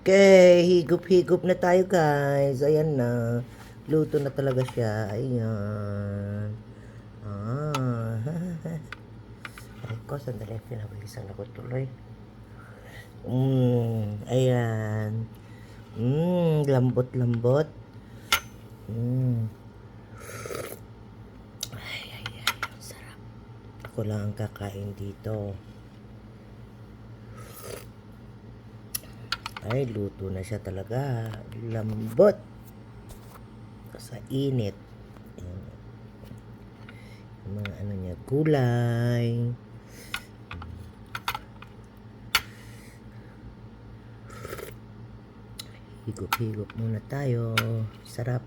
Okay, higop-higop na tayo guys. Ayan na. Luto na talaga siya. Ayan. Ah. Ay ko, sandali. Pinabilisan ako tuloy. Ayan. Lambot-lambot. Ay, ang sarap. Ako lang ang kakain dito. Ay, luto na siya talaga. Lambot. Sa init. Yung mga ano niya, gulay. Higop-higop muna tayo. Sarap.